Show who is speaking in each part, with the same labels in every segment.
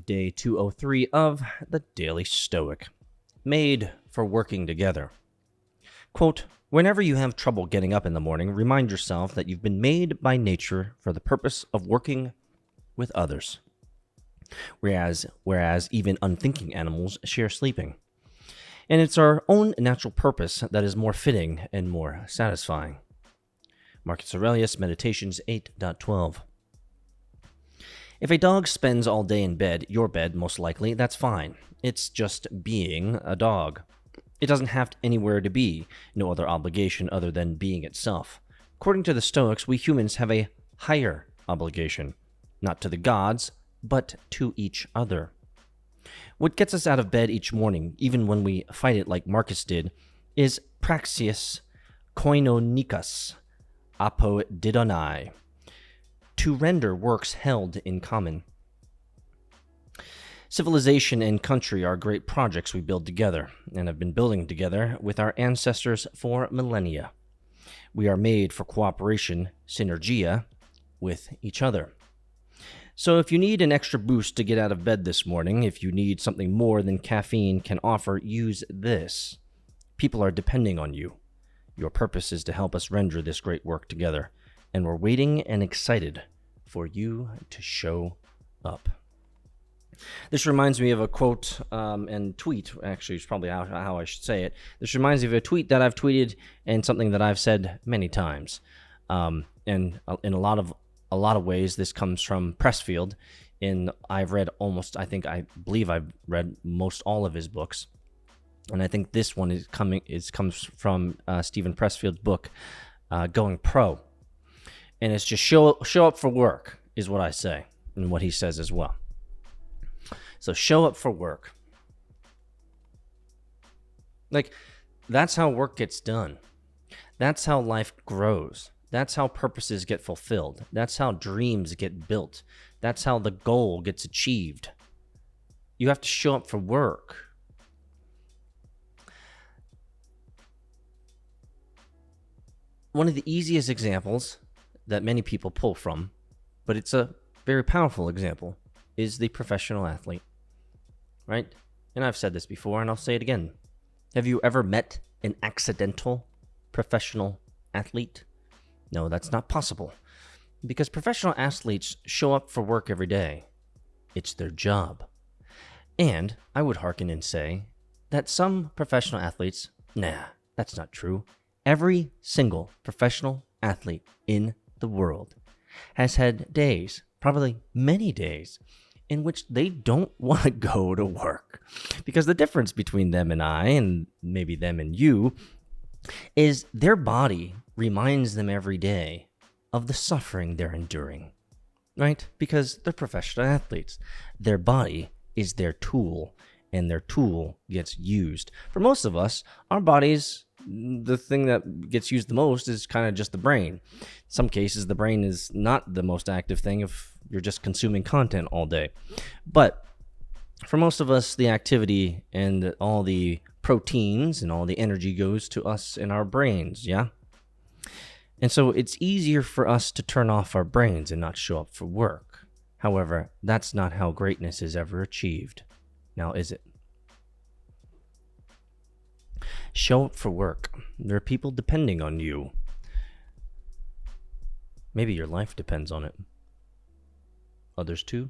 Speaker 1: day 203 of the Daily Stoic. Made for working together. Quote, whenever you have trouble getting up in the morning, remind yourself that you've been made by nature for the purpose of working with others. Whereas even unthinking animals share sleeping. And it's our own natural purpose that is more fitting and more satisfying. Marcus Aurelius, Meditations 8.12. If a dog spends all day in bed, your bed most likely, that's fine. It's just being a dog. It doesn't have anywhere to be, no other obligation other than being itself. According to the Stoics, we humans have a higher obligation, not to the gods, but to each other. What gets us out of bed each morning, even when we fight it like Marcus did, is praxis koinonikas apodidonai, to render works held in common. Civilization and country are great projects we build together, and have been building together with our ancestors for millennia. We are made for cooperation, synergia, with each other. So if you need an extra boost to get out of bed this morning, if you need something more than caffeine can offer, use this. People are depending on you. Your purpose is to help us render this great work together, and we're waiting and excited for you to show up. This reminds me of a quote and tweet, actually, it's probably how I should say it. This reminds me of a tweet that I've tweeted and something that I've said many times. And in a lot of ways, this comes from Pressfield. I've read I believe I've read most all of his books. And I think this one comes from Stephen Pressfield's book, Going Pro. And it's just show up for work, is what I say, and what he says as well. So show up for work. Like, that's how work gets done. That's how life grows. That's how purposes get fulfilled. That's how dreams get built. That's how the goal gets achieved. You have to show up for work. One of the easiest examples that many people pull from, but it's a very powerful example, is the professional athlete. Right? And I've said this before, and I'll say it again. Have you ever met an accidental professional athlete? No, that's not possible. Because professional athletes show up for work every day. It's their job. And I would hearken and say that some professional athletes, that's not true. Every single professional athlete in the world has had days, probably many days, in which they don't want to go to work. Because the difference between them and I, and maybe them and you, is their body reminds them every day of the suffering they're enduring, right? Because they're professional athletes. Their body is their tool, and their tool gets used. For most of us, our bodies, the thing that gets used the most is kind of just the brain. In some cases, the brain is not the most active thing if you're just consuming content all day. But for most of us, the activity and all the proteins and all the energy goes to us in our brains, yeah? And so it's easier for us to turn off our brains and not show up for work. However, that's not how greatness is ever achieved. Now, is it? Show up for work. There are people depending on you. Maybe your life depends on it. Others too.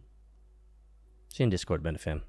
Speaker 1: See you in Discord, Benefam.